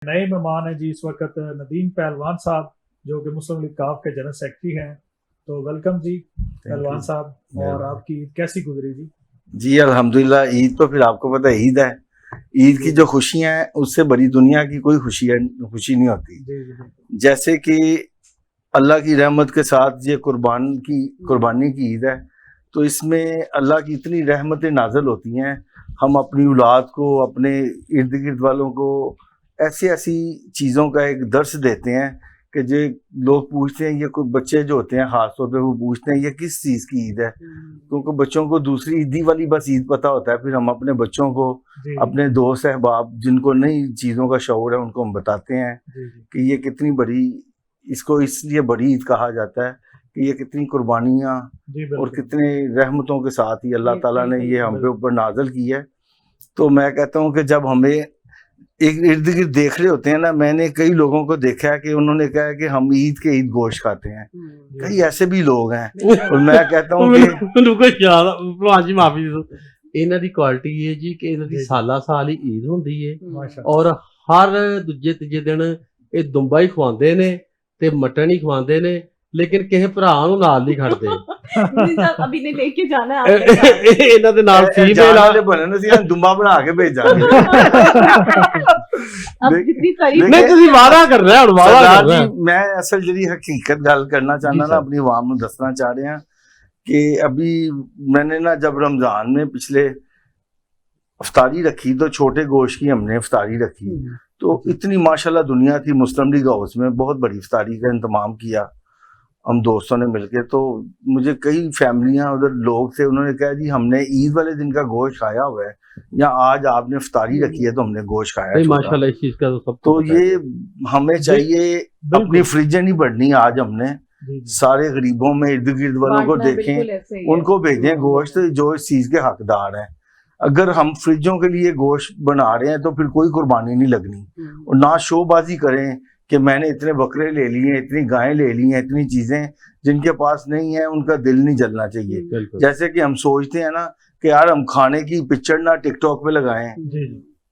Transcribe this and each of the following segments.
نئے مہمان ہیں جی اس وقت ندیم پہلوان صاحب جو کہ مسلم لیگ کاف کے جنرل سیکرٹری ہیں. تو ویلکم جی پہلوان صاحب. اور آپ کی عید کیسی گزری جی؟ جی الحمدللہ. عید تو پھر آپ کو پتہ عید ہے. عید کی جو خوشیاں ہیں اس سے بڑی دنیا کی کوئی خوشی نہیں ہوتی. جیسے کہ اللہ کی رحمت کے ساتھ یہ قربانی کی عید ہے، تو اس میں اللہ کی اتنی رحمتیں نازل ہوتی ہیں. ہم اپنی اولاد کو، اپنے ارد گرد والوں کو ایسی چیزوں کا ایک درس دیتے ہیں کہ جو لوگ پوچھتے ہیں، یہ کوئی بچے جو ہوتے ہیں خاص طور پہ وہ پوچھتے ہیں یہ کس چیز کی عید ہے، کیونکہ بچوں کو دوسری عیدی والی بس عید پتہ ہوتا ہے. پھر ہم اپنے بچوں کو، اپنے دوست احباب جن کو نئی چیزوں کا شعور ہے ان کو ہم بتاتے ہیں کہ یہ کتنی بڑی، اس کو اس لیے بڑی عید کہا جاتا ہے کہ یہ کتنی قربانیاں اور کتنے رحمتوں کے ساتھ ہی اللہ تعالیٰ نے یہ ہم پہ اوپر نازل کی ہے. تو میں کہتا ہوں کہ جب ہمیں ایک ارد گرد دیکھ رہے ہوتے ہیں نا، میں نے کئی لوگوں کو دیکھا ہے کہ انہوں نے کہا ہے کہ ہم عید کے عید گوشت کھاتے ہیں. کئی ایسے بھی لوگ ہیں اور میں کہتا ہوں کہ معافی انہاں دی کوالٹی یہ جی کہ انہاں دی سالہ سال ہی عید ہوندی ہے اور ہر دوجے تیجے دن یہ دمبا ہی کھواندے نے تے مٹن ہی کھواندے نے، لیکن کسے بھرا نوں نال نہیں کھڑدے. ابھی نے لے کے جانا ہے انہاں دے نال فیمیل والے بنن سی دمبا بنا کے بھیجاں گے. نہیں تسی وعدہ کر رہے ہن، وعدہ کر رہے. میں اصل جڑی حقیقت گل کرنا چاہنا نا اپنی عوام نوں دسنا چاہ رہے ہیں کہ ابھی میں نے نا جب رمضان میں پچھلے افطاری رکھی تو چھوٹے گوشت کی ہم نے افطاری رکھی، تو اتنی ماشاءاللہ دنیا تھی. مسلم لیگ ہاؤس میں بہت بڑی افطاری کا انتظام کیا ہم دوستوں نے مل کے. تو مجھے کئی فیملیاں ادھر لوگ تھے، انہوں نے کہا جی ہم نے عید والے دن کا گوشت کھایا ہوا ہے، یا آج آپ نے افطاری رکھی ہے تو ہم نے گوشت کھایا. ماشاءاللہ اس چیز کا تو یہ ہمیں چاہیے اپنی فریجیں نہیں بڑھنی. آج ہم نے سارے غریبوں میں ارد گرد والوں کو دیکھیں، ان کو بھیجیں گوشت جو اس چیز کے حقدار ہیں. اگر ہم فریجوں کے لیے گوشت بنا رہے ہیں تو پھر کوئی قربانی نہیں لگنی. اور نہ شو بازی کریں کہ میں نے اتنے بکرے لے لیے، اتنی گائیں لے لی ہیں، اتنی چیزیں جن کے پاس نہیں ہیں ان کا دل نہیں جلنا چاہیے. جیسے کہ ہم سوچتے ہیں نا کہ یار ہم کھانے کی پکچر نہ ٹک ٹاک پہ لگائیں،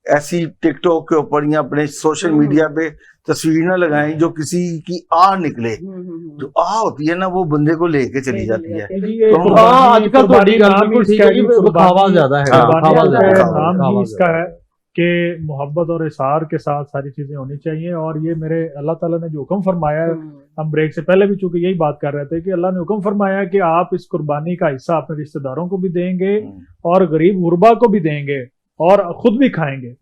ایسی ٹک ٹاک کے اوپر یا اپنے سوشل میڈیا پہ تصویر نہ لگائیں جو کسی کی آہ نکلے. جو آہ ہوتی ہے نا وہ بندے کو لے کے چلی جاتی ہے. آج کل تہاڈی گل بالکل ٹھیک ہے کہ دکھاوا زیادہ ہے. نام اس کا ہے کہ محبت اور اظہار کے ساتھ ساری چیزیں ہونی چاہیے. اور یہ میرے اللہ تعالیٰ نے جو حکم فرمایا ہے، ہم بریک سے پہلے بھی چونکہ یہی بات کر رہے تھے کہ اللہ نے حکم فرمایا کہ آپ اس قربانی کا حصہ اپنے رشتہ داروں کو بھی دیں گے اور غریب غربا کو بھی دیں گے اور خود بھی کھائیں گے.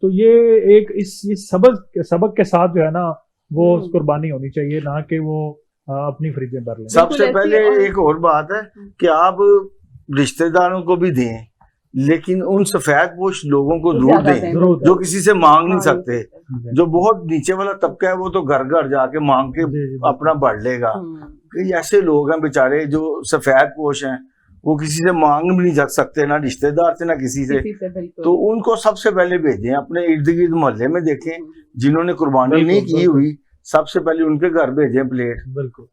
تو یہ ایک اس سبق کے ساتھ جو ہے نا وہ قربانی ہونی چاہیے، نہ کہ وہ اپنی فریجیں بھر لیں. سب سے پہلے ایک اور بات ہے کہ آپ رشتہ داروں کو بھی دیں، لیکن ان سفید پوش لوگوں کو ضرور دیں جو کسی سے مانگ نہیں سکتے. جو بہت نیچے والا طبقہ ہے وہ تو گھر گھر جا کے مانگ کے اپنا بڑھ لے گا. کئی ایسے لوگ ہیں بیچارے جو سفید پوش ہیں، وہ کسی سے مانگ بھی نہیں سکتے، نہ رشتہ دار سے نہ کسی سے. تو ان کو سب سے پہلے بھیجیں. اپنے ارد گرد محلے میں دیکھیں جنہوں نے قربانی نہیں کی ہوئی، سب سے پہلے ان کے گھر بھیجیں پلیٹ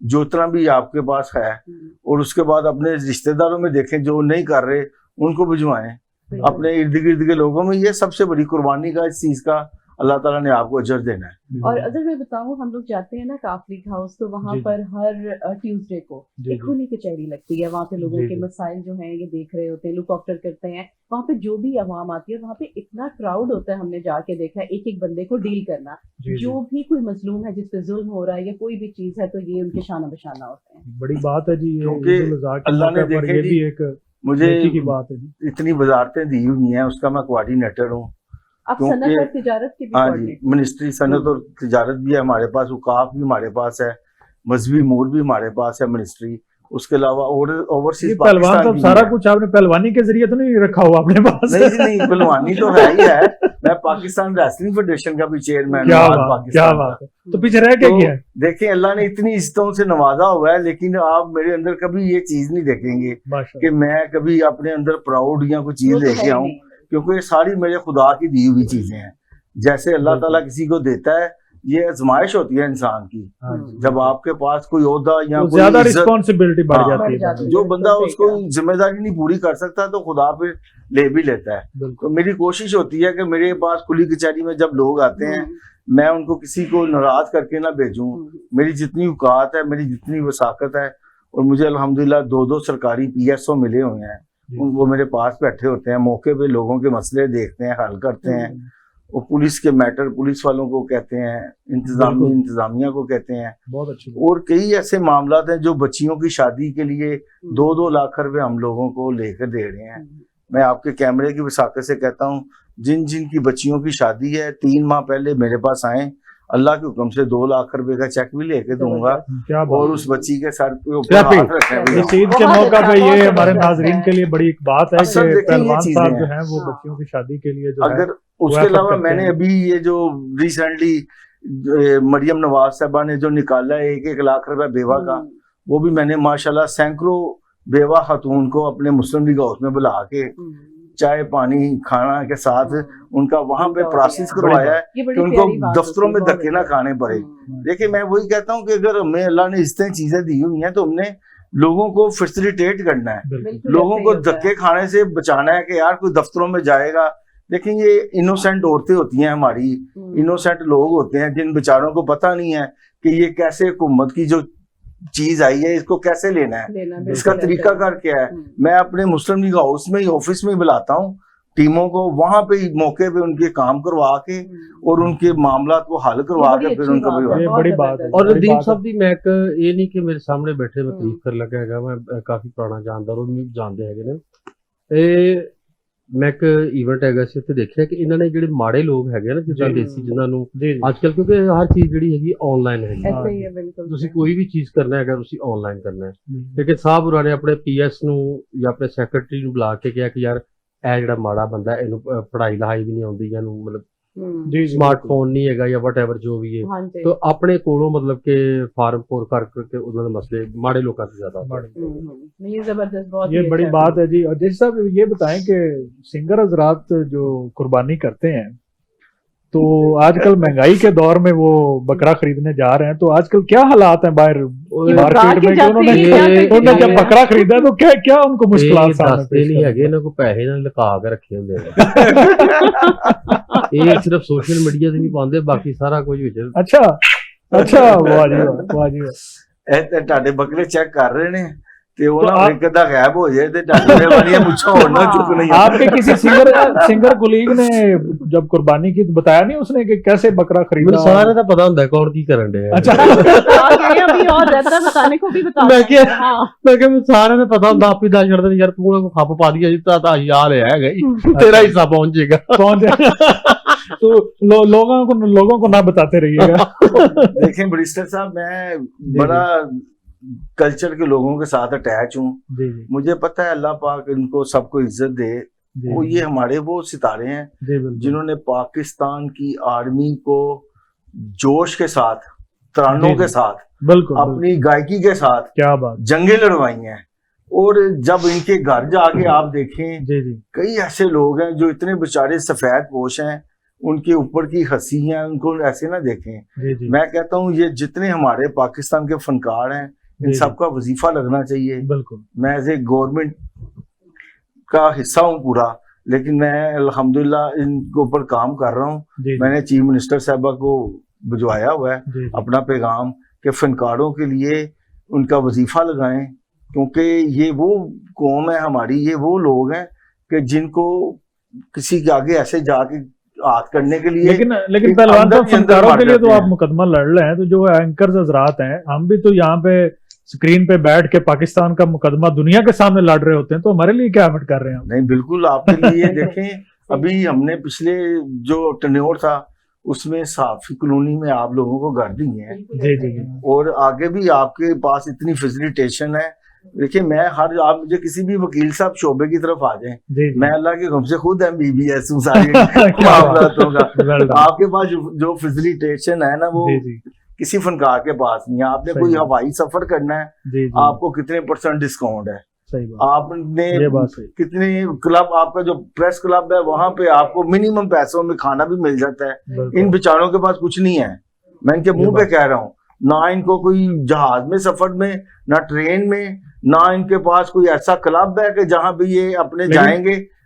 جو اتنا بھی آپ کے پاس ہے. اور اس کے بعد اپنے رشتہ داروں میں دیکھیں جو نہیں کر رہے ان کو بھجوائیں. اپنے ارد گرد کے لوگوں میں یہ سب سے بڑی قربانی کا اس چیز کا اللہ تعالیٰ نے آپ کو اجر دینا ہے. اور اگر میں بتاؤں، ہم لوگ جاتے ہیں نا کاف لیگ ہاؤس، تو وہاں پر ہر ٹیوزڈے کو ایک خونی کچہری لگتی ہے. وہاں پہ لوگوں کے مسائل جو ہیں یہ دیکھ رہے ہوتے ہیں، لک آفٹر کرتے ہیں. وہاں پہ جو بھی عوام آتی ہے وہاں پہ اتنا کراؤڈ ہوتا ہے، ہم نے جا کے دیکھا ہے ایک ایک بندے کو ڈیل کرنا. جو بھی کوئی مظلوم ہے، جس پہ ظلم ہو رہا ہے یا کوئی بھی چیز ہے، تو یہ ان کے شانہ بشانہ ہوتے ہیں. بڑی بات ہے جی. کیونکہ اللہ نے دیکھے بھی ایک مجھے کی بات ہے جی، اتنی وزارتیں دی ہوئی ہیں، اس کا میں کوارڈینیٹر ہوں. اب صنعت اور تجارت کی ہاں جی، منسٹری صنعت اور تجارت بھی ہے ہمارے پاس، اوقاف بھی ہمارے پاس ہے، مذہبی امور بھی ہمارے پاس ہے منسٹری. اس کے علاوہ اوورسیز پہلوان صاحب سارا کچھ آپ نے پہلوانی کے ذریعے تو نہیں رکھا ہوا اپنے پاس؟ نہیں، پہلوانی تو ہے ہی ہے. میں پاکستان ریسلنگ فیڈریشن کا بھی چیئرمین کیا بات ہے. تو پیچھے رہ کے کیا ہے؟ دیکھیں اللہ نے اتنی عزتوں سے نوازا ہوا ہے، لیکن آپ میرے اندر کبھی یہ چیز نہیں دیکھیں گے کہ میں کبھی اپنے اندر پراؤڈ یا کوئی چیز لے کے آؤں، کیونکہ یہ ساری میرے خدا کی دی ہوئی چیزیں ہیں. جیسے اللہ تعالیٰ کسی کو دیتا ہے، یہ آزمائش ہوتی ہے انسان کی. جب آپ کے پاس کوئی عہدہ یا زیادہ رسپانسبلٹی بڑھ جاتی ہے، جو بندہ اس کو ذمہ داری نہیں پوری کر سکتا تو خدا پھر لے بھی لیتا ہے. تو میری کوشش ہوتی ہے کہ میرے پاس کھلی کچہری میں جب لوگ آتے ہیں میں ان کو کسی کو ناراض کر کے نہ بھیجوں. میری جتنی اوقات ہے, میری جتنی وساقت ہے, اور مجھے الحمدللہ 2 سرکاری PSO ملے ہوئے ہیں, وہ میرے پاس بیٹھے ہوتے ہیں, موقع پہ لوگوں کے مسئلے دیکھتے ہیں, حل کرتے ہیں. وہ پولیس کے میٹر پولیس والوں کو کہتے ہیں, انتظامیہ کو کہتے ہیں. بہت اچھی. اور کئی ایسے معاملات ہیں جو بچیوں کی شادی کے لیے 2 لاکھ روپے ہم لوگوں کو لے کر دے رہے ہیں. میں آپ کے کیمرے کی وساقت سے کہتا ہوں, جن کی بچیوں کی شادی ہے 3 ماہ پہلے میرے پاس آئیں, اللہ کے حکم سے 2 لاکھ روپے کا چیک بھی لے کے دوں گا, اور اس بچی کے سر پہ اوپر ہاتھ رکھیں. اس عید کے موقع پہ یہ ہمارے ناظرین کے لیے بڑی ایک بات ہے کہ پہلوان صاحب جو ہیں وہ بچیوں کی شادی کے لیے جو اگر اس کے علاوہ میں نے ابھی یہ جو ریسنٹلی مریم نواز صاحبہ نے جو نکالا ہے 1 لاکھ روپے بیوہ کا, وہ بھی میں نے ماشاءاللہ سینکڑوں بیوہ خاتون کو اپنے مسلم لیگ ہاؤس میں بلا کے چائے پانی کھانا کے ساتھ ان کا وہاں پہ پروسیس کروایا ہے کہ ان کو دفتروں میں دھکے نہ کھانے پڑے. دیکھیں میں وہی کہتا ہوں کہ اگر ہمیں اللہ نے اتنی چیزیں دی ہوئی ہیں تو ہم نے لوگوں کو فیسیلیٹیٹ کرنا ہے, لوگوں کو دھکے کھانے سے بچانا ہے کہ یار کوئی دفتروں میں جائے گا. دیکھیں یہ انوسینٹ عورتیں ہوتی ہیں ہماری, انوسینٹ لوگ ہوتے ہیں جن بیچاروں کو پتہ نہیں ہے کہ یہ کیسے حکومت کی جو چیز آئی ہے اس کو کیسے لینا ہے, اس کا طریقہ کار کیا ہے. میں اپنے مسلم لیگ ہاؤس میں ہی آفس میں بلاتا ہوں ٹیموں کو, وہاں پہ موقع پہ ان کے کام کروا کے اور ان کے معاملات کو حل کروا کے پھر ان کا بڑی بات ہے. اور ندیم صاحب دی میں یہ نہیں کہ میرے سامنے بیٹھے میں تعریف کر لگا ہے, میں کافی پرانا جاندار اور بھی جانتے ہیں نے. میں ایک ایونٹ ਹੈਗਾ ਸੀ ਉੱਥੇ ਦੇਖਿਆ ਕਿ ਇਹਨਾਂ ਨੇ ਜਿਹੜੇ ਮਾੜੇ ਲੋਕ ਹੈਗੇ ਨਾ ਜਿੱਦਾਂ ਦੇਸੀ ਜਿਨ੍ਹਾਂ ਨੂੰ ਅੱਜ ਕੱਲ੍ਹ ਕਿਉਂਕਿ ਹਰ ਚੀਜ਼ ਜਿਹੜੀ ਹੈਗੀ ਆਨਲਾਈਨ ਹੈਗੀ, ਤੁਸੀਂ ਕੋਈ ਵੀ ਚੀਜ਼ ਕਰਨਾ ਹੈਗਾ ਤੁਸੀਂ ਆਨਲਾਈਨ ਕਰਨਾ ਹੈ. ਲੇਕਿਨ ਸਾਹਿਬ ਹੋਰਾਂ ਨੇ ਆਪਣੇ PS ਨੂੰ ਜਾਂ ਆਪਣੇ ਸੈਕਟਰੀ ਨੂੰ ਬੁਲਾ ਕੇ ਕਿਹਾ ਕਿ ਯਾਰ ਇਹ ਜਿਹੜਾ ਮਾੜਾ ਬੰਦਾ ਇਹਨੂੰ ਪੜ੍ਹਾਈ ਲਿਖਾਈ ਵੀ ਨਹੀਂ ਆਉਂਦੀ, ਜਾਂ ਨੂੰ ਮਤਲਬ ਸਮਾਰਟ ਫੋਨ ਨਹੀਂ ਹੈਗਾ ਜਾਂ ਵਟਐਵਰ ਜੋ ਵੀ ਹੈ, ਤਾਂ ਆਪਣੇ ਕੋਲੋਂ ਮਤਲਬ ਕਿ فارم پور کر کے ਉਹਨਾਂ ਦੇ مسئلے ਮਾੜੇ ਲੋਕਾਂ سے زیادہ. یہ بڑی بات ہے جی. اور جیسے صاحب یہ بتائیں کہ سنگر حضرات جو قربانی کرتے ہیں تو آج کل مہنگائی کے دور میں وہ بکرا خریدنے جا رہے ہیں, تو آج کل کیا حالات ہیں باہر مارکیٹ میں, انہوں نے جب بکرا خریدا تو کیا ان کو مشکلات نہیں ہے, انہوں کو پیسے نہ لکا کے رکھے ہوندے یہ صرف سوشل میڈیا سے نہیں پاندے, باقی سارا کچھ اچھا اچھا. واہ جی واہ جی. ਤੁਹਾਡੇ ਬੱਕਰੇ ਚੈੱਕ ਕਰ ਰਹੇ ਨੇ ਤੇ ਉਹਨਾਂ ਇੱਕ ਅੱਧਾ ਗਾਇਬ ਹੋ ਜਾਏ ਤੇ ਤੁਹਾਡੇ ਵਾਲੀਆਂ ਮੁੱਛਾਂ ਹੋਰ ਨਾ ਚੁੱਕ ਨਹੀਂ. آپ کے کسی سنگر کولیگ نے جب قربانی کی تو بتایا نہیں اس نے کہ کیسے بکرا خریدا؟ سارے کا پتا ہوتا ہے کون کی کرن ڈے. اچھا میں کہ سارے نے پتا ہوتا آپ ہی دس چڑھتے یار تو کھپ پا دیا جی یار ہے گئی تیرا حصہ پہنچ جائے گا. تو لوگوں کو نہ بتاتے رہیے گا. دیکھیں بریسٹر صاحب میں بڑا کلچر کے لوگوں کے ساتھ اٹیچ ہوں. مجھے پتہ ہے اللہ پاک ان کو سب کو عزت دے. وہ یہ ہمارے وہ ستارے ہیں جنہوں نے پاکستان کی آرمی کو جوش کے ساتھ, ترانوں کے ساتھ, بالکل اپنی گائکی کے ساتھ کیا بات جنگیں لڑوائی ہیں. اور جب ان کے گھر جا کے آپ دیکھیں کئی ایسے لوگ ہیں جو اتنے بیچارے سفید پوش ہیں, ان کے اوپر کی ہنسی ہیں, ان کو ایسے نہ دیکھیں. میں کہتا ہوں یہ جتنے ہمارے پاکستان کے فنکار ہیں ان سب کا وظیفہ لگنا چاہیے. بالکل میں ایز اے گورنمنٹ کا حصہ ہوں پورا, لیکن میں الحمدللہ ان کے اوپر کام کر رہا ہوں. میں نے چیف منسٹر صاحبہ کو بھجوایا ہوا ہے اپنا پیغام کہ فنکاروں کے لیے ان کا وظیفہ لگائیں, کیونکہ یہ وہ قوم ہے ہماری, یہ وہ لوگ ہیں کہ جن کو کسی کے آگے ایسے جا کے ہاتھ کرنے کے لیے. لیکن پہلوان صاحب فنکاروں کے لیے تو آپ مقدمہ لڑ رہے ہیں, تو جو اینکرز حضرات ہیں ہم بھی تو یہاں پہ اسکرین پہ بیٹھ کے پاکستان کا مقدمہ دنیا کے سامنے لڑ رہے ہوتے ہیں, تو ہمارے لیے کیا ایفرٹ کر رہے ہیں؟ نہیں بالکل آپ کے لیے دیکھیں ابھی ہم نے پچھلے جو ٹنیور تھا اس میں صحافی کالونی میں آپ لوگوں کو گھر دیے ہیں, اور آگے بھی آپ کے پاس اتنی فیسیلیٹیشن ہے. دیکھیے میں آپ مجھے کسی بھی وکیل صاحب شعبے کی طرف آ جائیں, میں اللہ کے حکم سے خود MBBS ہوں سارے معاملاتوں کا. آپ کے پاس جو فیسیلیٹیشن ہے نا وہ کسی فنکار کے پاس نہیں ہے. آپ نے کوئی ہوائی سفر کرنا ہے آپ کو کتنے % ڈسکاؤنٹ ہے, آپ نے کتنے کلب, آپ کا جو پریس کلب ہے وہاں پہ آپ کو منیمم پیسوں میں کھانا بھی مل جاتا ہے. ان بیچاروں کے پاس کچھ نہیں ہے, میں ان کے منہ پہ کہہ رہا ہوں. نہ ان کو کوئی جہاز میں سفر میں, نہ ٹرین میں, نہ ان کے پاس کوئی ایسا کلب ہے کہ جہاں بھی یہ اپنے جائیں گے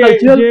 ਕਲਚਰਲ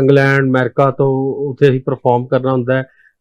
ਇੰਗਲੈਂਡ, ਅਮਰੀਕਾ ਤੋਂ, ਉੱਥੇ ਅਸੀਂ ਪਰਫਾਰਮ ਕਰਨਾ ਹੁੰਦਾ ਹੈ।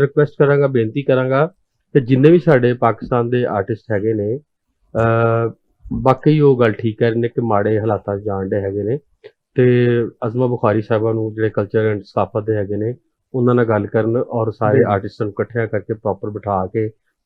ਰਿਕੁਐਸਟ ਕਰਾਂਗਾ, ਬੇਨਤੀ ਕਰਾਂਗਾ ਕਿ ਜਿੰਨੇ ਵੀ ਸਾਡੇ ਪਾਕਿਸਤਾਨ ਦੇ ਆਰਟਿਸਟ ਹੈਗੇ ਨੇ, ਬਾਕੀ ਉਹ ਗੱਲ ਠੀਕ ਕਰ ਰਹੇ ਨੇ ਕਿ ਮਾੜੇ ਹਾਲਾਤਾਂ 'ਚ ਜਾਣ ਡੇ ਹੈਗੇ ਨੇ, ਤੇ ਅਜ਼ਮਾ ਬੁਖਾਰੀ ਸਾਹਿਬਾਂ ਨੂੰ ਜਿਹੜੇ ਕਲਚਰ ਐਂਡ ਸਕਾਫਤ ਦੇ ਹੈਗੇ ਨੇ ਉਹਨਾਂ ਨਾਲ ਗੱਲ ਕਰਨ ਔਰ ਸਾਰੇ ਆਰਟਿਸਟਾਂ ਨੂੰ ਇਕੱਠਿਆਂ ਕਰਕੇ ਪ੍ਰੋਪਰ ਬਿਠਾ ਕੇ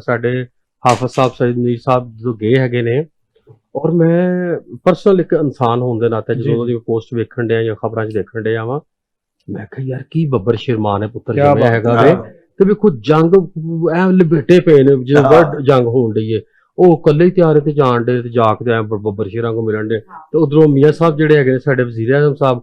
ਸਾਡੇ ਹਾਫਿਜ਼ ਸਾਹਿਬ ਸਈਦ ਮੀਰ ਸਾਹਿਬ ਜਦੋਂ ਗਏ ਹੈਗੇ ਨੇ, ਔਰ ਮੈਂ ਪਰਸਨਲ ਇੱਕ ਇਨਸਾਨ ਹੋਣ ਦੇ ਨਾਤੇ ਜਦੋਂ ਉਹਦੀ ਪੋਸਟ ਵੇਖਣ ਡਿਆ ਜਾਂ ਖਬਰਾਂ 'ਚ ਦੇਖਣ ਡਿਆ ਵਾਂ, ਮੈਂ ਕਿਹਾ ਯਾਰ ਕੀ ਬੱਬਰ ਸ਼ਿਰਮਾਨ ਹੈ ਪੁੱਤਰ ਕਿਆ ਜਿਵੇਂ ਬਾਤ ਹੈਗਾ ਹੈ। ਵੇ, ਤੇ ਵੇਖੋ ਜੰਗ ਐ ਲਪੇਟੇ ਪਏ ਨੇ, ਜਦੋਂ ਵਰਲਡ ਜੰਗ ਹੋਣ ਡਈ ਹੈ, ਉਹ ਇਕੱਲੇ ਹੀ ਤਿਆਰ ਤੇ ਜਾਣ ਡੇ ਤੇ ਜਾ ਕੇ ਐ ਬੱਬਰ ਸ਼ੇਰਾਂ ਕੋ ਮਿਲਣ ਡੇ, ਤੇ ਉਧਰੋਂ ਮੀਆਂ ਸਾਹਿਬ ਜਿਹੜੇ ਹੈਗੇ ਨੇ ਸਾਡੇ ਵਜ਼ੀਰ ਆਜ਼ਮ ਸਾਹਿਬ,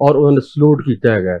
ਔਰ ਉਹਨਾਂ ਨੇ ਸਲੂਟ ਕੀਤਾ ਹੈਗਾ।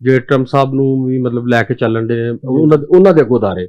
ਜਿਹੜੇ ਟਰੰਪ ਸਾਹਿਬ ਨੂੰ ਵੀ ਮਤਲਬ ਲੈ ਕੇ ਚੱਲਣ ਦੇ, ਉਹਨਾਂ ਦੇ ਅਗੋਦਾਰੇ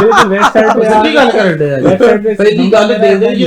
ਬਿਲਕੁਲ ਵੈਬਸਾਈਟ ਤੇ ਸੱਚੀ ਗੱਲ ਕਰਨ ਦੇ ਆ। ਪਹਿਲੀ ਗੱਲ ਦਿੰਦੇ ਜੀ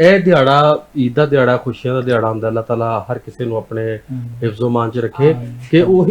ਇਹ ਦਿਹਾੜਾ ਈਦ ਦਾ ਦਿਹਾੜਾ, ਖੁਸ਼ੀਆਂ ਦਾ ਦਿਹਾੜਾ ਹੁੰਦਾ। ਅੱਲਾਹ ਤਾਲਾ ਹਰ ਕਿਸੇ ਨੂੰ ਆਪਣੇ ਹਿਫਜ਼ੋ ਮਾਨ ਚ ਰੱਖੇ ਕਿ ਉਹ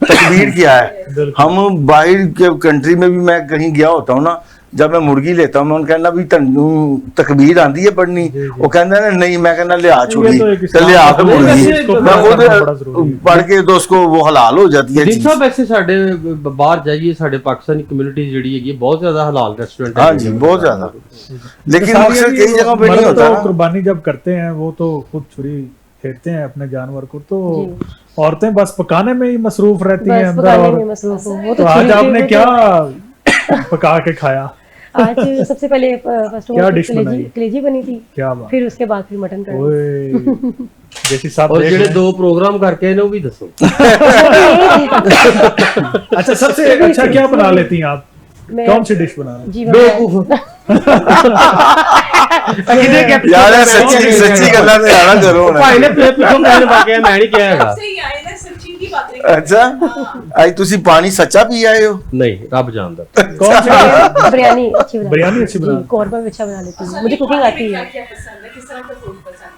تکبیر کیا ہے. ہم باہر کے کنٹری میں بھی میں کہیں گیا ہوتا ہوں نا, جب میں مرغی لیتا ہوں میں ان کہنا بھی تکبیر آندی ہے پڑھنی, وہ کہنا ہے نہیں, میں کہنا لے آ چھوڑی لے آ کے مرغی, میں وہ پڑھ کے تو اس کو وہ حلال ہو جاتی ہے. صاحب ویسے ساڈے باہر جائیے ساڈے پاکستانی کمیونٹی جڑی ہے بہت زیادہ حلال ریسٹورینٹ. ہاں جی بہت زیادہ, لیکن اکثر کئی جگہوں پہ نہیں ہوتا. قربانی جب کرتے ہیں وہ تو خود چھری پھیرتے ہیں اپنے جانور کو, تو عورتیں بس پکانے میں ہی مصروف رہتی ہیں اندر. تو آج آپ نے کیا پکا کے کھایا؟ آج سب سے پہلے کلیجی بنی تھی, پھر اس کے بعد پھر مٹن جیسی صاحب اور جڑے 2 پروگرام کر کے وہ بھی دسو. اچھا سب سے اچھا کیا بنا لیتی ہیں آپ, کون سی ڈش بنا رہے ہیں؟ یار سچی گلا تے آنا کرو نا بھائی نے پیچھے میں واقعہ میں نہیں کہا گا. اچھا آج تسی پانی سچا پی آئے ہو؟ نہیں رب جاندا. بریانی اچھی بنا, قورمہ بھی اچھا بنا لیتی ہوں, مجھے کوکنگ آتی ہے.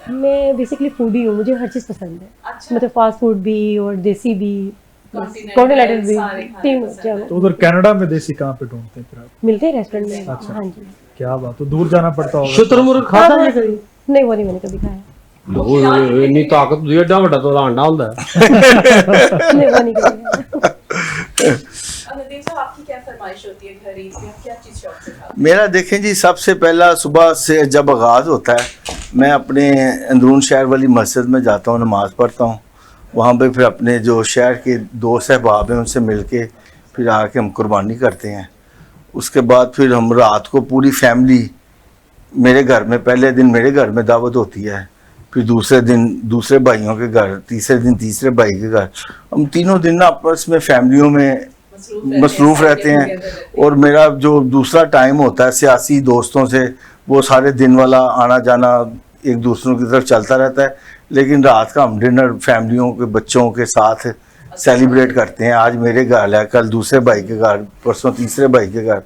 میں بیسکلی فوڈی ہوں, مجھے ہر چیز پسند ہے, مطلب فاسٹ فوڈ بھی اور دیسی بھی, کانٹینینٹل بھی. تو ادھر کینیڈا میں دیسی کہاں پہ ڈھونڈتے ہیں پھر آپ؟ ملتے ہیں ریسٹورینٹ میں. ہاں جی. کیا بات, تو دور جانا پڑتا ہوگا. شتر مرغ کھاتا ہے کبھی؟ نہیں وہ نہیں میں نے کبھی کھایا. اتنی طاقت دی ایڈا بڑا تو انڈا ہوندا ہے. نہیں وہ نہیں کبھی. میرا دیکھیں جی سب سے پہلا صبح سے جب آغاز ہوتا ہے میں اپنے اندرون شہر والی مسجد میں جاتا ہوں, نماز پڑھتا ہوں. وہاں پہ پھر اپنے جو شہر کے دوست احباب ہیں ان سے مل کے پھر آ کے ہم قربانی کرتے ہیں. اس کے بعد پھر ہم رات کو پوری فیملی میرے گھر میں, پہلے دن میرے گھر میں دعوت ہوتی ہے, پھر دوسرے دن دوسرے بھائیوں کے گھر, تیسرے دن تیسرے بھائی کے گھر. ہم تینوں دن آپس میں فیملیوں میں مصروف رہتے ہیں. اور میرا جو دوسرا ٹائم ہوتا ہے سیاسی دوستوں سے, وہ سارے دن والا آنا جانا ایک دوسروں کی طرف چلتا رہتا ہے. لیکن رات کا ہم ڈنر فیملیوں کے بچوں کے ساتھ سیلیبریٹ کرتے ہیں. آج میرے گھر ہے, کل دوسرے بھائی کے گھر, پرسوں تیسرے بھائی کے گھر.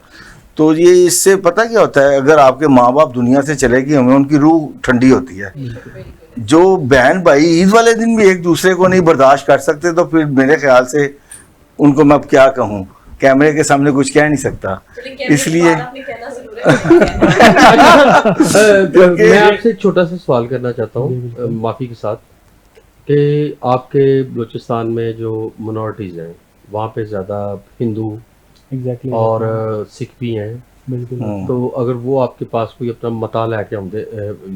تو یہ اس سے پتہ کیا ہوتا ہے, اگر آپ کے ماں باپ دنیا سے چلے گئے ہمیں ان کی روح ٹھنڈی ہوتی ہے. جو بہن بھائی عید والے دن بھی ایک دوسرے کو نہیں برداشت کر سکتے, تو پھر میرے خیال سے ان کو میں اب کیا کہوں, کیمرے کے سامنے کچھ کہہ نہیں سکتا. اس لیے میں آپ سے ایک چھوٹا سا سوال کرنا چاہتا ہوں معافی کے ساتھ, کہ آپ کے بلوچستان میں جو منورٹیز ہیں وہاں پہ زیادہ ہندو اور سکھ بھی ہیں, تو اگر وہ آپ کے پاس کوئی اپنا متا لے کے آتے,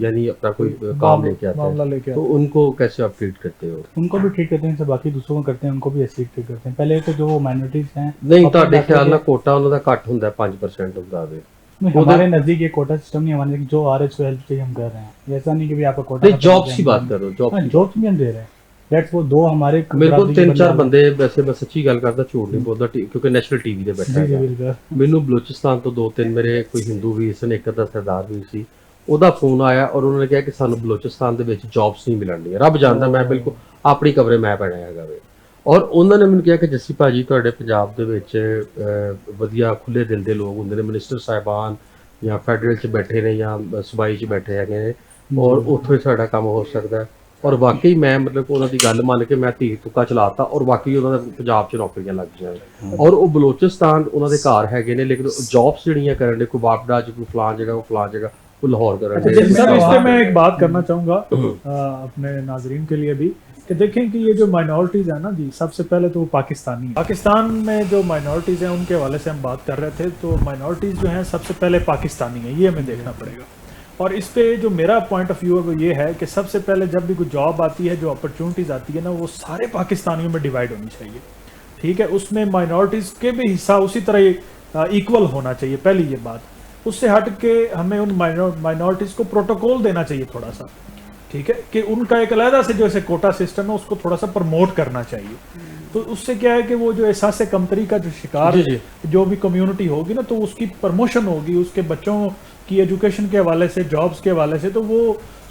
یعنی اپنا کوئی کام لے کے آتے ہیں, تو ان کو کیسے آپ ٹریٹ کرتے ہو؟ ان کو بھی ٹریٹ کرتے ہیں, باقی دوسروں کو کرتے ہیں ان کو بھی ایسے ٹریٹ کرتے ہیں. پہلے تو جو مائنورٹیز ہیں نہیں تہاڈے خیال نال کوٹا انہاں دا گھٹ ہوندا ہے 5% ہوتا ہے. ہمارے نزدیک یہ کوٹا سسٹم نہیں, ہمارے جو آر ایس ہیلپ چاہیے ہم کر رہے ہیں. ایسا نہیں کہ آپ کا کوٹا, جابس کی بات کرو, جابس بھی ہم دے رہے ہیں. دیٹس وہ 2 ہمارے میرے کو 3-4 بندے, ویسے میں سچی گل کردا, جھوٹ نہیں بولدا, کیونکہ نیشنل ٹی وی تے بیٹھا ہے, مینوں بلوچستان تو 2-3 میرے کوئی ہندو بھی سن, ایک دا سردار بھی سی, ਉਹਦਾ ਫੋਨ ਆਇਆ ਔਰ ਉਹਨਾਂ ਨੇ ਕਿਹਾ ਕਿ ਸਾਨੂੰ ਬਲੋਚਿਸਤਾਨ ਦੇ ਵਿੱਚ ਜੌਬਸ ਨਹੀਂ ਮਿਲਣਗੀਆਂ. ਰੱਬ ਜਾਣਦਾ ਮੈਂ ਬਿਲਕੁਲ ਆਪਣੀ ਕਵਰੇ ਮੈਂ ਪੈਣਾ ਹੈਗਾ ਵੇ. ਔਰ ਉਹਨਾਂ ਨੇ ਮੈਨੂੰ ਕਿਹਾ ਕਿ ਜੱਸੀ ਭਾਜੀ ਤੁਹਾਡੇ ਪੰਜਾਬ ਦੇ ਵਿੱਚ ਵਧੀਆ ਖੁੱਲੇ ਦਿਲ ਦੇ ਲੋਕ ਹੁੰਦੇ ਨੇ, ਮਿਨਿਸਟਰ ਸਾਹਿਬਾਨ ਜਾਂ ਫੈਡਰਲ 'ਚ ਬੈਠੇ ਨੇ ਜਾਂ ਸੂਬਾਈ 'ਚ ਬੈਠੇ ਹੈਗੇ ਨੇ, ਔਰ ਉੱਥੋਂ ਹੀ ਸਾਡਾ ਕੰਮ ਹੋ ਸਕਦਾ ਹੈ. ਔਰ ਵਾਕਈ ਮੈਂ ਮਤਲਬ ਉਹਨਾਂ ਦੀ ਗੱਲ ਮੰਨ ਕੇ ਮੈਂ ਧੀ ਤੁੱਕਾ ਚਲਾਤਾ, ਔਰ ਵਾਕਈ ਉਹਨਾਂ ਦੇ ਪੰਜਾਬ 'ਚ ਨੌਕਰੀਆਂ ਲੱਗ ਜਾਣ. ਔਰ ਉਹ ਬਲੋਚਿਸਤਾਨ ਉਹਨਾਂ ਦੇ ਘਰ ਹੈਗੇ ਨੇ, ਲੇਕਿਨ ਜੌਬਸ ਜਿਹੜੀਆਂ ਕਰਨ ਦੇ, ਕੋਈ ਵਾਪਡਾ 'ਚ ਕੋਈ فلاں جگہ, وہ فلاں جگہ, لاہور کر رہے ہیں. سر اس پہ میں ایک بات کرنا چاہوں گا اپنے ناظرین کے لیے بھی, کہ دیکھیں کہ یہ جو مائنورٹیز ہیں نا جی, سب سے پہلے تو وہ پاکستانی ہیں. پاکستان میں جو مائنورٹیز ہیں ان کے حوالے سے ہم بات کر رہے تھے, تو مائنورٹیز جو ہیں سب سے پہلے پاکستانی ہیں, یہ ہمیں دیکھنا پڑے گا. اور اس پہ جو میرا پوائنٹ آف ویو ہے وہ یہ ہے کہ سب سے پہلے جب بھی کوئی جاب آتی ہے, جو اپرچونٹیز آتی ہے نا, وہ سارے پاکستانیوں میں ڈیوائڈ ہونی چاہیے. ٹھیک ہے, اس میں مائنورٹیز کے بھی حصہ اسی طرح ایکول ہونا چاہیے, پہلی یہ بات. اس سے ہٹ کے ہمیں ان مائنورٹیز کو پروٹوکول دینا چاہیے تھوڑا سا, ٹھیک ہے, کہ ان کا ایک علیحدہ سے جو ایسے کوٹا سسٹم ہے اس کو تھوڑا سا پروموٹ کرنا چاہیے. تو اس سے کیا ہے کہ وہ جو احساس کمتری کا جو شکار جو بھی کمیونٹی ہوگی نا, تو اس کی پروموشن ہوگی, اس کے بچوں کی ایجوکیشن کے حوالے سے, جابس کے حوالے سے, تو وہ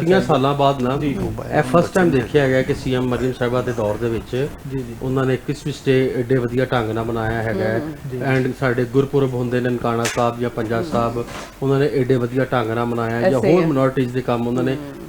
30 ਸਾਲਾਂ ਬਾਅਦ ਨਾ ਇਹ ਫਸਟ ਟਾਈਮ ਦੇਖਿਆ ਗਿਆ ਕਿ ਸੀਐਮ ਮਰੀਮ ਸਾਹਿਬਾ ਦੇ ਦੌਰ ਦੇ ਵਿੱਚ ਉਹਨਾਂ ਨੇ ਕ੍ਰਿਸਮਸ ਡੇ ਏਡੇ ਵਧੀਆ ਢੰਗ ਨਾਲ ਮਨਾਇਆ ਹੈਗਾ ਐਂਡ ਸਾਡੇ ਗੁਰਪੁਰਬ ਹੁੰਦੇ ਨੇ ਨਨਕਾਣਾ ਸਾਹਿਬ ਜਾਂ ਪੰਜਾ ਸਾਹਿਬ ਉਹਨਾਂ ਨੇ ਏਡੇ ਵਧੀਆ ਢੰਗ ਨਾਲ ਮਨਾਇਆ ਜਾਂ ਹੋਰ ਮਿਨੋਰਿਟੀਜ਼ ਦੇ ਕੰਮ ਉਹਨਾਂ ਨੇ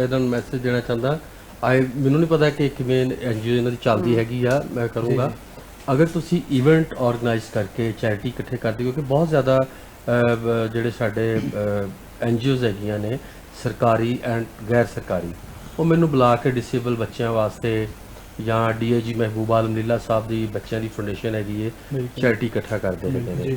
ਇਹਨਾਂ ਮੈਸੇਜ ਦੇਣਾ ਚਾਹੁੰਦਾ। ਮੈਨੂੰ ਨਹੀਂ ਪਤਾ ਕਿ ਕਿਵੇਂ ਐਨਜੀਓ ਇਹਨਾਂ ਦੀ ਚੱਲਦੀ ਹੈਗੀ ਆ, ਮੈਂ ਕਰੂੰਗਾ ਅਗਰ ਤੁਸੀਂ ਇਵੈਂਟ ਆਰਗੇਨਾਈਜ਼ ਕਰਕੇ ਚੈਰਿਟੀ ਇਕੱਠੇ ਕਰਦੇ, ਕਿਉਂਕਿ ਬਹੁਤ ਜ਼ਿਆਦਾ ਜਿਹੜੇ ਸਾਡੇ ਐਨਜੀਓਜ਼ ਹੈਗੀਆਂ ਨੇ ਸਰਕਾਰੀ ਐਂਡ ਗੈਰ ਸਰਕਾਰੀ, ਉਹ ਮੈਨੂੰ ਬੁਲਾ ਕੇ ਡਿਸੇਬਲ ਬੱਚਿਆਂ ਵਾਸਤੇ ਜਾਂ DIG ਮਹਿਬੂਬਾ ਆਲਮ ਲੀਲਾ ਸਾਹਿਬ ਦੀ ਬੱਚਿਆਂ ਦੀ ਫਾਊਂਡੇਸ਼ਨ ਹੈਗੀ ਹੈ, ਚੈਰਿਟੀ ਇਕੱਠਾ ਕਰਦੇ ਹੈਗੇ ਨੇ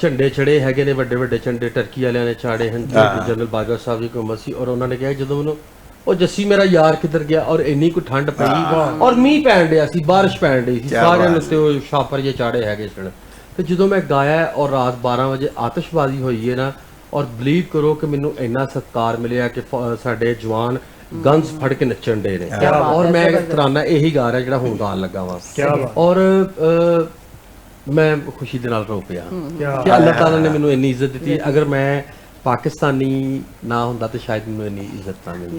ਝੰਡੇ ਚੜੇ ਹੈਗੇ ਨੇ, ਵੱਡੇ ਵੱਡੇ ਝੰਡੇ ਟਰਕੀ ਵਾਲਿਆਂ ਨੇ ਚਾੜੇ ਹਨ, ਜਨਰਲ ਬਾਜਵਾ ਸਾਹਿਬ ਦੀ ਹੁਕੂਮਤ ਸੀ, ਔਰ ਉਹਨਾਂ ਨੇ ਕਿਹਾ ਜਦੋਂ ਮੈਨੂੰ ਉਹ ਜੱਸੀ ਮੇਰਾ ਯਾਰ ਕਿੱਧਰ ਗਿਆ, ਔਰ ਇੰਨੀ ਕੁ ਠੰਡ ਪਈ ਔਰ ਮੀਂਹ ਪੈਣ ਡਿਆ ਸੀ, ਬਾਰਿਸ਼ ਪੈਣ ਡਈ ਸੀ, ਕਿਆ ਸਾਰਿਆਂ ਬਾਤ ਨੂੰ ਤੇ ਉਹ ਛਾਪਰ ਜੇ ਚਾੜੇ ਹੈਗੇ ਸਨ। ਤੇ ਜਦੋਂ ਮੈਂ ਗਾਇਆ ਔਰ ਰਾਤ 12 ਵਜੇ ਆਤਿਸ਼ਬਾਜ਼ੀ ਹੋਈ ਹੈ ਨਾ, ਔਰ ਬਲੀਵ ਕਰੋ ਕਿ ਮੈਨੂੰ ਇੰਨਾ ਸਤਿਕਾਰ ਮਿਲਿਆ ਕਿ ਸਾਡੇ ਜਵਾਨ ਗਨਸ ਫੜ ਕੇ ਨੱਚਣ ਡੇ ਨੇ, ਕਿਆ ਬਾਤ ਔਰ ਹੈ, ਮੈਂ ਜ਼ਬਰਦਸਤ। ਤਰਾਨਾ ਇਹੀ ਗਾ ਰਿਹਾ ਜਿਹੜਾ ਹੁਣ ਗਾਣ ਲੱਗਾ ਵਾਂ, ਕਿਆ ਬਾਤ, ਔਰ ਮੈਂ ਖੁਸ਼ੀ ਦੇ ਨਾਲ ਰੋ ਪਿਆ ਕਿਆ ਕਿ ਅੱਲਾਹ ਤਾਲਾ ਨੇ ਮੈਨੂੰ ਇੰਨੀ ਇੱਜ਼ਤ ਦਿੱਤੀ। ਅਗਰ ਮੈਂ ਪਾਕਿਸਤਾਨੀ ਨਾ ਹੁੰਦਾ ਤਾਂ ਸ਼ਾਇਦ ਮੈਨੂੰ ਇੰਨੀ ਇੱਜ਼ਤ ਨਾ ਮਿਲਦੀ।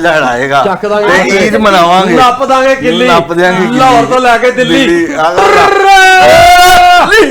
ਲਹਿਰਾਏਗਾ ਚੱਕ ਦਾਂਗੇ, ਤੇ ਈਦ ਮਨਾਵਾਂਗੇ, ਨੱਪ ਦਾਂਗੇ ਕਿੱਲੀ, ਨੱਪ ਦਿਆਂਗੇ ਕਿੱਲੀ। ਲਾਹੌਰ ਤੋਂ ਲੈ ਕੇ ਦਿੱਲੀ। ਦਿੱਲੀ।